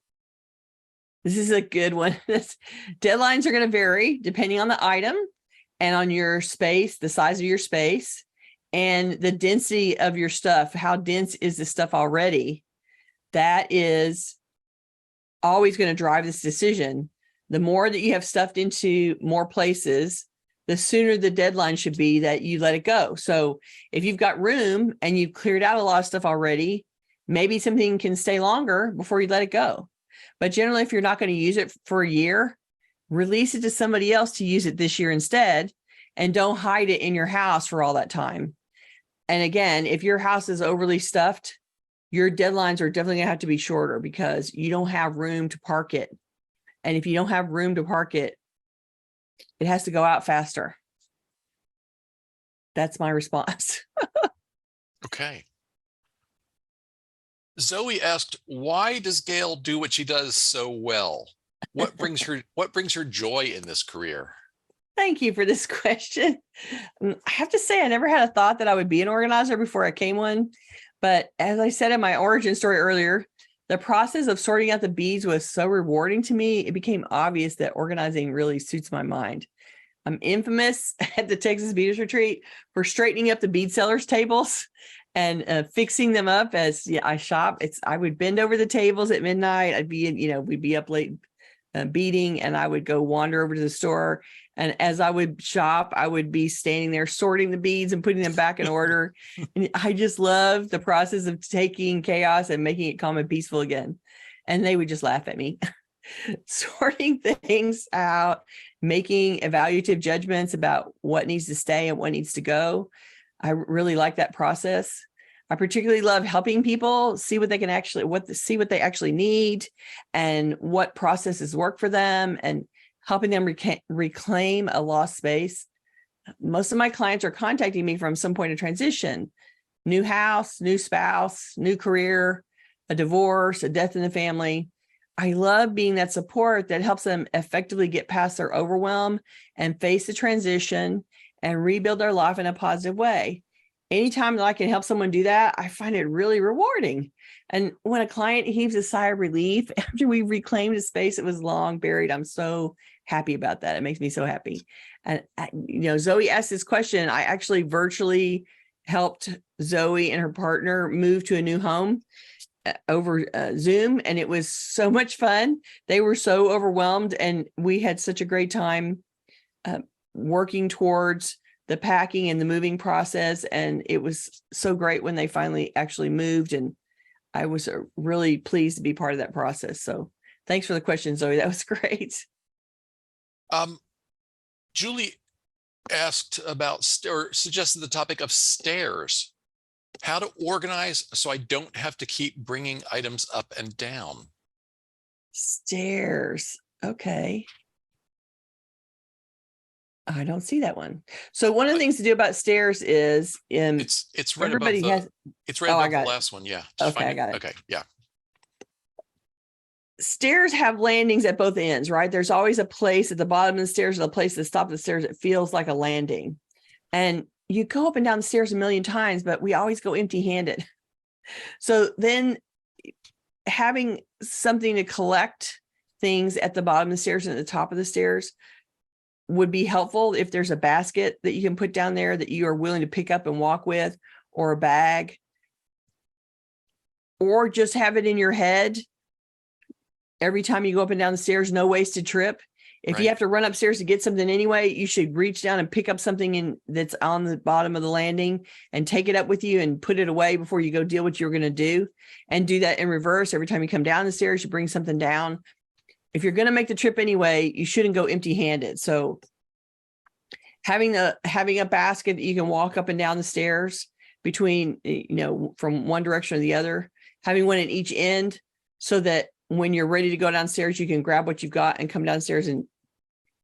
This is a good one. Deadlines are going to vary depending on the item and on your space, the size of your space, and the density of your stuff. How dense is the stuff already? That is always going to drive this decision. The more that you have stuffed into more places, the sooner the deadline should be that you let it go. So if you've got room and you've cleared out a lot of stuff already, maybe something can stay longer before you let it go. But generally, if you're not going to use it for a year, release it to somebody else to use it this year instead, and don't hide it in your house for all that time. And again, if your house is overly stuffed, your deadlines are definitely going to have to be shorter because you don't have room to park it. And if you don't have room to park it, it has to go out faster. That's my response. Okay. Zoe asked, why does Gayle do what she does so well? What brings her joy in this career? Thank you for this question. I have to say, I never had a thought that I would be an organizer before I came one. But as I said in my origin story earlier, the process of sorting out the beads was so rewarding to me. It became obvious that organizing really suits my mind. I'm infamous at the Texas Beaders Retreat for straightening up the bead sellers' tables and fixing them up as I shop. I would bend over the tables at midnight. I'd be we'd be up late beading, and I would go wander over to the store. And as I would shop, I would be standing there sorting the beads and putting them back in order. And I just love the process of taking chaos and making it calm and peaceful again. And they would just laugh at me. Sorting things out, making evaluative judgments about what needs to stay and what needs to go. I really like that process. I particularly love helping people see what they can actually, see what they actually need and what processes work for them, and helping them reclaim a lost space. Most of my clients are contacting me from some point of transition: new house, new spouse, new career, a divorce, a death in the family. I love being that support that helps them effectively get past their overwhelm and face the transition and rebuild their life in a positive way. Anytime that I can help someone do that, I find it really rewarding. And when a client heaves a sigh of relief after we reclaimed a space that was long buried, I'm so happy about that. It makes me so happy. And Zoe asked this question. I actually virtually helped Zoe and her partner move to a new home over Zoom, and it was so much fun. They were so overwhelmed, and we had such a great time working towards the packing and the moving process. And it was so great when they finally actually moved, and I was really pleased to be part of that process. So thanks for the question, Zoe. That was great. Julie asked about or suggested the topic of stairs. How to organize so I don't have to keep bringing items up and down. Stairs. Okay. I don't see that one. So one of the things to do about stairs is it's right above it's right above the last one. Yeah. Okay, I got it. Okay. Yeah. Stairs have landings at both ends, right? There's always a place at the bottom of the stairs or the place at the top of the stairs that feels like a landing. And you go up and down the stairs a million times, but we always go empty-handed. So then having something to collect things at the bottom of the stairs and at the top of the stairs would be helpful if there's a basket that you can put down there that you are willing to pick up and walk with, or a bag, or just have it in your head every time you go up and down the stairs, no wasted trip. If you have to run upstairs to get something anyway, you should reach down and pick up something that's on the bottom of the landing and take it up with you and put it away before you go deal what you're going to do, and do that in reverse. Every time you come down the stairs, you bring something down. If you're going to make the trip anyway, you shouldn't go empty handed. So having a basket that you can walk up and down the stairs between, from one direction or the other, having one at each end, so that when you're ready to go downstairs, you can grab what you've got and come downstairs and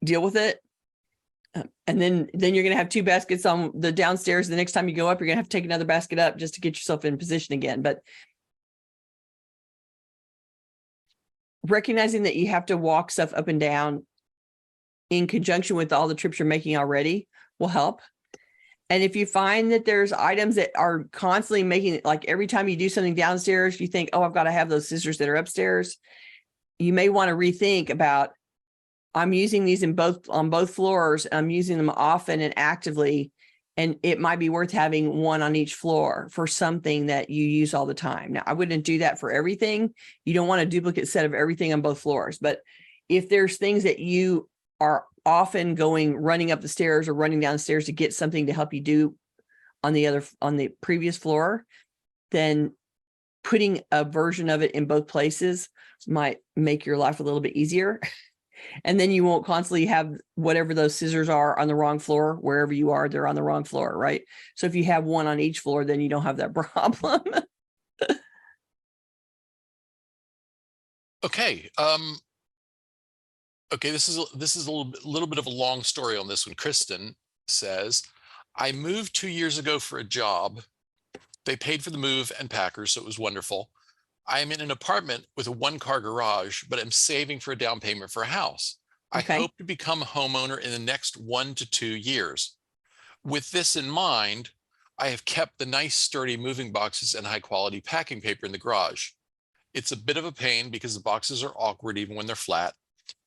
deal with it. And then you're going to have two baskets on the downstairs. The next time you go up, you're going to have to take another basket up just to get yourself in position again. But recognizing that you have to walk stuff up and down in conjunction with all the trips you're making already will help. And if you find that there's items that are constantly making it, like every time you do something downstairs, you think, oh, I've got to have those scissors that are upstairs, you may want to rethink about, I'm using these on both floors. I'm using them often and actively, and it might be worth having one on each floor for something that you use all the time. Now, I wouldn't do that for everything. You don't want a duplicate set of everything on both floors. But if there's things that you are often running up the stairs or running down the stairs to get something to help you do on the previous floor, then putting a version of it in both places might make your life a little bit easier. And then you won't constantly have whatever those scissors are on the wrong floor. Wherever you are, they're on the wrong floor, right? So if you have one on each floor, then you don't have that problem. Okay. Okay, this is a little bit of a long story on this one. Kristen says, I moved 2 years ago for a job. They paid for the move and packers, so it was wonderful. I am in an apartment with a one-car garage, but I'm saving for a down payment for a house. Okay. I hope to become a homeowner in the next 1 to 2 years. With this in mind, I have kept the nice sturdy moving boxes and high quality packing paper in the garage. It's a bit of a pain because the boxes are awkward even when they're flat,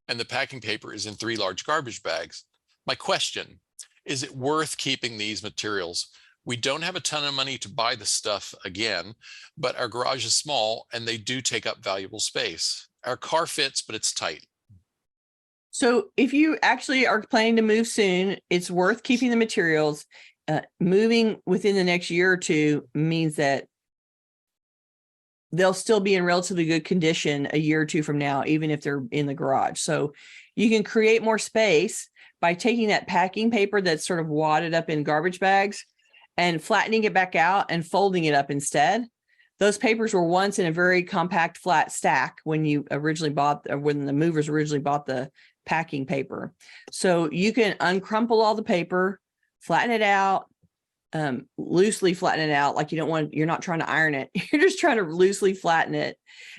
and the packing paper is in 3 large garbage bags. My question, is it worth keeping these materials? We don't have a ton of money to buy the stuff again, but our garage is small and they do take up valuable space. Our car fits, but it's tight. So if you actually are planning to move soon, it's worth keeping the materials. Moving within the next year or two means that they'll still be in relatively good condition a year or two from now, even if they're in the garage. So you can create more space by taking that packing paper that's sort of wadded up in garbage bags and flattening it back out and folding it up instead. Those papers were once in a very compact flat stack when you originally when the movers originally bought the packing paper. So you can uncrumple all the paper, flatten it out, loosely flatten it out. Like you're not trying to iron it. You're just trying to loosely flatten it.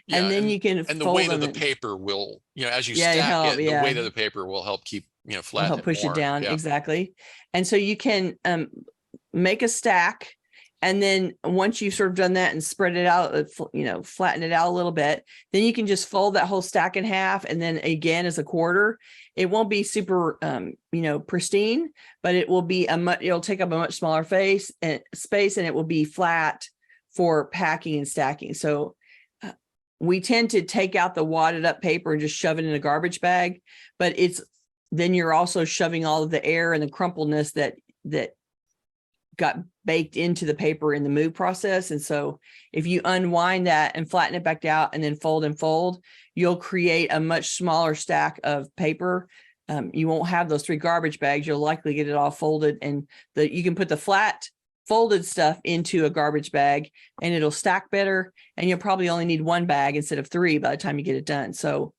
Yeah, and then you can and the weight of the paper will, as you stack it, the weight of the paper will help keep, flatten help it push more. it down. Yeah. Exactly. And so you can make a stack. And then once you've sort of done that and spread it out, flatten it out a little bit, then you can just fold that whole stack in half. And then again, as a quarter, it won't be super, pristine, but it will be it'll take up a much smaller space, and it will be flat for packing and stacking. So we tend to take out the wadded up paper and just shove it in a garbage bag, but then you're also shoving all of the air and the crumpledness that got baked into the paper in the move process. And so if you unwind that and flatten it back out and then fold, you'll create a much smaller stack of paper. You won't have those 3 garbage bags. You'll likely get it all folded, and you can put the flat folded stuff into a garbage bag and it'll stack better. And you'll probably only need 1 bag instead of 3 by the time you get it done. So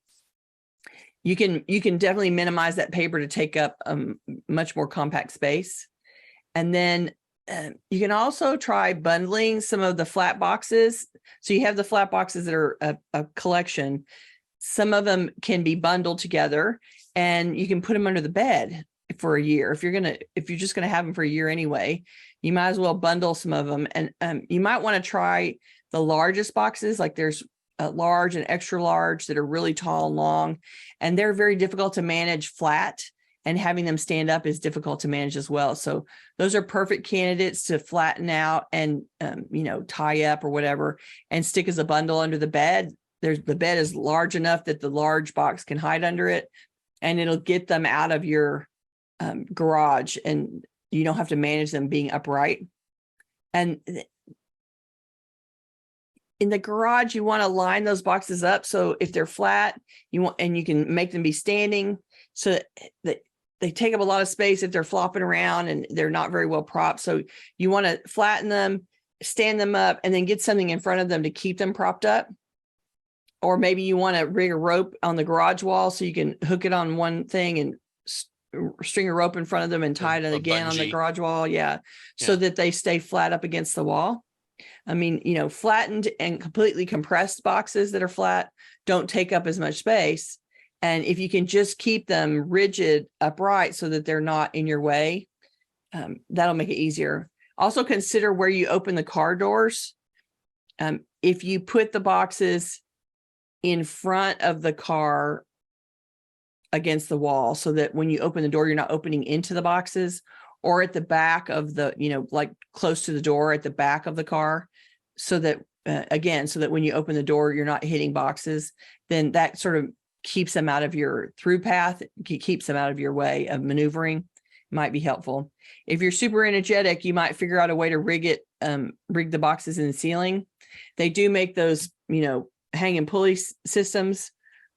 you can definitely minimize that paper to take up much more compact space. And then you can also try bundling some of the flat boxes. So you have the flat boxes that are a collection. Some of them can be bundled together, and you can put them under the bed for a year. If you're just gonna have them for a year anyway, you might as well bundle some of them. And you might want to try the largest boxes. Like there's a large and extra large that are really tall and long, and they're very difficult to manage flat. and having them stand up is difficult to manage as well. So those are perfect candidates to flatten out and, tie up or whatever and stick as a bundle under the bed. The bed is large enough that the large box can hide under it, and it'll get them out of your garage, and you don't have to manage them being upright. And in the garage, you want to line those boxes up. So if they're flat, you can make them be standing so that they take up a lot of space if they're flopping around and they're not very well propped. So you want to flatten them, stand them up, and then get something in front of them to keep them propped up. Or maybe you want to rig a rope on the garage wall so you can hook it on one thing and string a rope in front of them and tie it again on the garage wall. So that they stay flat up against the wall. I mean, flattened and completely compressed boxes that are flat don't take up as much space. And if you can just keep them rigid, upright, so that they're not in your way, that'll make it easier. Also consider where you open the car doors. If you put the boxes in front of the car against the wall, so that when you open the door, you're not opening into the boxes, or at the back of the, like close to the door at the back of the car, so that so that when you open the door, you're not hitting boxes, then that sort of keeps them out of your through path, keeps them out of your way of maneuvering. Might be helpful. If you're super energetic, you might figure out a way to rig the boxes in the ceiling. They do make those, hanging pulley systems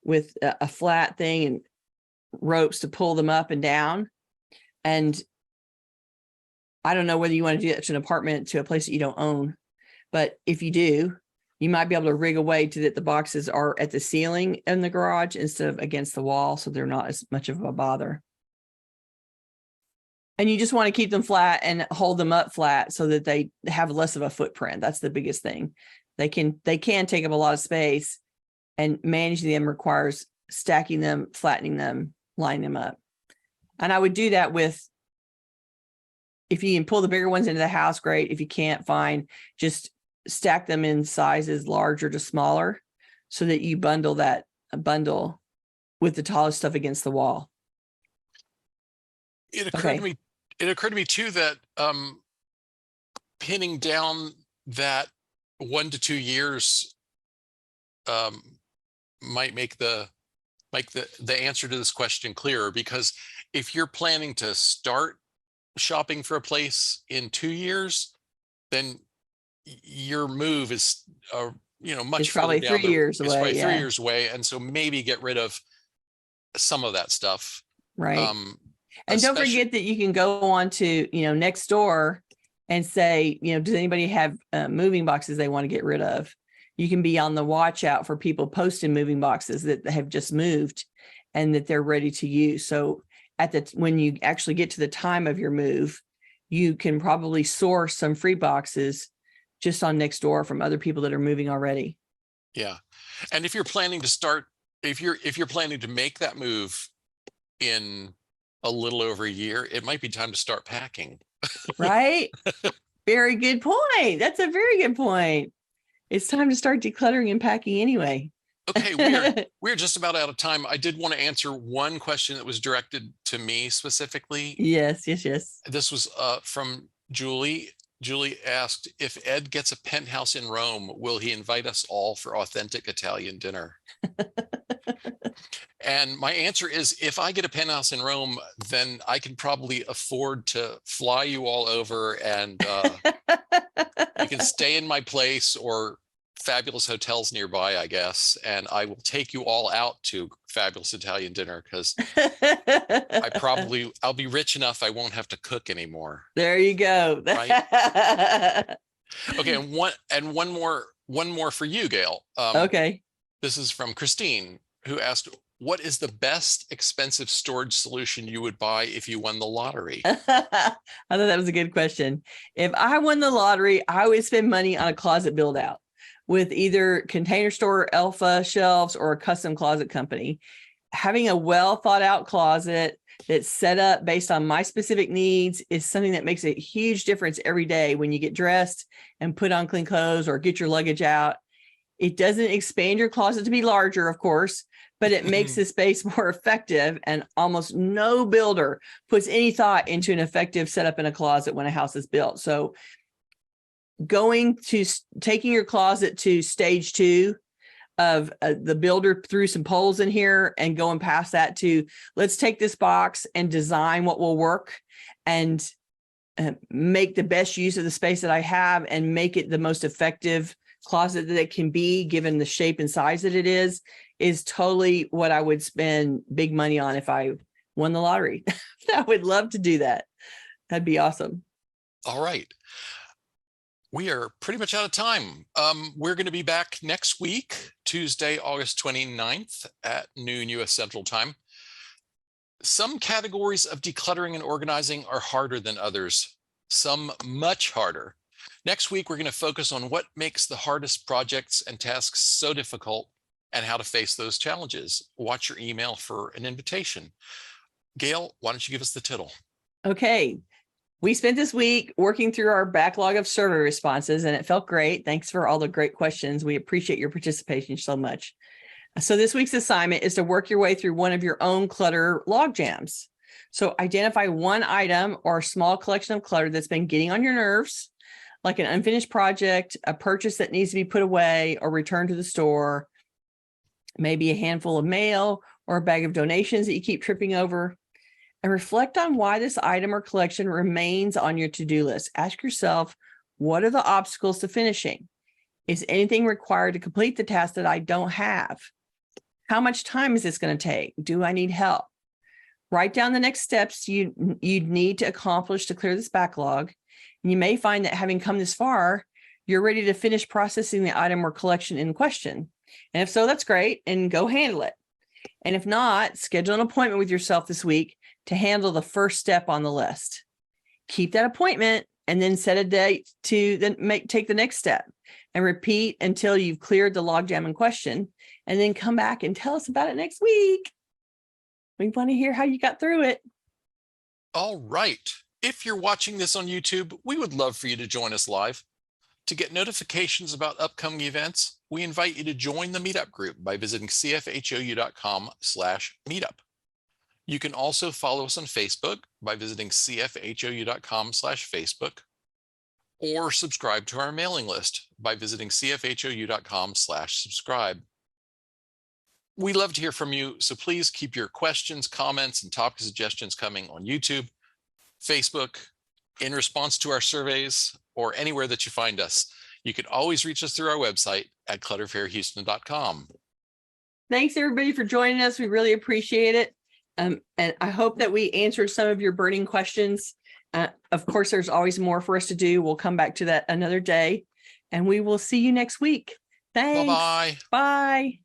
with a flat thing and ropes to pull them up and down. And I don't know whether you want to do that to an apartment, to a place that you don't own, but if you do, you might be able to rig a way to that the boxes are at the ceiling in the garage instead of against the wall, so they're not as much of a bother. And you just want to keep them flat and hold them up flat so that they have less of a footprint. That's the biggest thing. They can take up a lot of space, and managing them requires stacking them, flattening them, lining them up. And I would do that if you can pull the bigger ones into the house, great. If you can't, fine. Just stack them in sizes larger to smaller so that you bundle with the tallest stuff against the wall. It occurred to me too that pinning down that 1 to 2 years might make the answer to this question clearer, because if you're planning to start shopping for a place in 2 years, then your move is much it's probably further down 3 years away. It's probably 3 years away, and so maybe get rid of some of that stuff. Right. And don't forget that you can go on to next door and say, does anybody have moving boxes they want to get rid of? You can be on the watch out for people posting moving boxes that have just moved and that they're ready to use. So when you actually get to the time of your move, you can probably source some free boxes just on Nextdoor from other people that are moving already. Yeah. And if you're planning to if you're planning to make that move in a little over a year, it might be time to start packing. Right? Very good point. That's a very good point. It's time to start decluttering and packing anyway. Okay, we're just about out of time. I did want to answer one question that was directed to me specifically. Yes. This was from Julie. Julie asked, if Ed gets a penthouse in Rome, will he invite us all for authentic Italian dinner? And my answer is, if I get a penthouse in Rome, then I can probably afford to fly you all over, and you can stay in my place or fabulous hotels nearby, I guess. And I will take you all out to fabulous Italian dinner, because I'll be rich enough I won't have to cook anymore. There you go. Right? Okay, and one more for you, Gayle. Okay. This is from Christine, who asked, what is the best expensive storage solution you would buy if you won the lottery? I thought that was a good question. If I won the lottery, I would spend money on a closet build out with either Container Store, Elfa shelves, or a custom closet company. Having a well thought out closet that's set up based on my specific needs is something that makes a huge difference every day when you get dressed and put on clean clothes or get your luggage out. It doesn't expand your closet to be larger, of course, but it makes the space more effective, and almost no builder puts any thought into an effective setup in a closet when a house is built. So taking your closet to stage 2 of the builder threw some poles in here, and going past that to let's take this box and design what will work and make the best use of the space that I have and make it the most effective closet that it can be given the shape and size that it is totally what I would spend big money on if I won the lottery. I would love to do that. That'd be awesome. All right. We are pretty much out of time. We're going to be back next week, Tuesday, August 29th at noon US Central Time. Some categories of decluttering and organizing are harder than others, some much harder. Next week, we're going to focus on what makes the hardest projects and tasks so difficult and how to face those challenges. Watch your email for an invitation. Gayle, why don't you give us the tittle? Okay. We spent this week working through our backlog of survey responses, and it felt great. Thanks for all the great questions. We appreciate your participation so much. So this week's assignment is to work your way through one of your own clutter log jams. So identify one item or small collection of clutter that's been getting on your nerves, like an unfinished project, a purchase that needs to be put away or returned to the store, maybe a handful of mail or a bag of donations that you keep tripping over. And reflect on why this item or collection remains on your to-do list. Ask yourself, what are the obstacles to finishing? Is anything required to complete the task that I don't have? How much time is this going to take? Do I need help? Write down the next steps you'd need to accomplish to clear this backlog. And you may find that having come this far, you're ready to finish processing the item or collection in question. And if so, that's great, and go handle it. And if not, schedule an appointment with yourself this week to handle the first step on the list. Keep that appointment and then set a date to take the next step, and repeat until you've cleared the logjam in question, and then come back and tell us about it next week. We want to hear how you got through it. All right. If you're watching this on YouTube, we would love for you to join us live. To get notifications about upcoming events, we invite you to join the meetup group by visiting cfhou.com/meetup. You can also follow us on Facebook by visiting cfhou.com/Facebook, or subscribe to our mailing list by visiting cfhou.com/subscribe. We love to hear from you, so please keep your questions, comments, and topic suggestions coming on YouTube, Facebook, in response to our surveys, or anywhere that you find us. You can always reach us through our website at clutterfairyhouston.com. Thanks, everybody, for joining us. We really appreciate it. And I hope that we answered some of your burning questions. Of course, there's always more for us to do. We'll come back to that another day, and we will see you next week. Thanks. Bye-bye. Bye.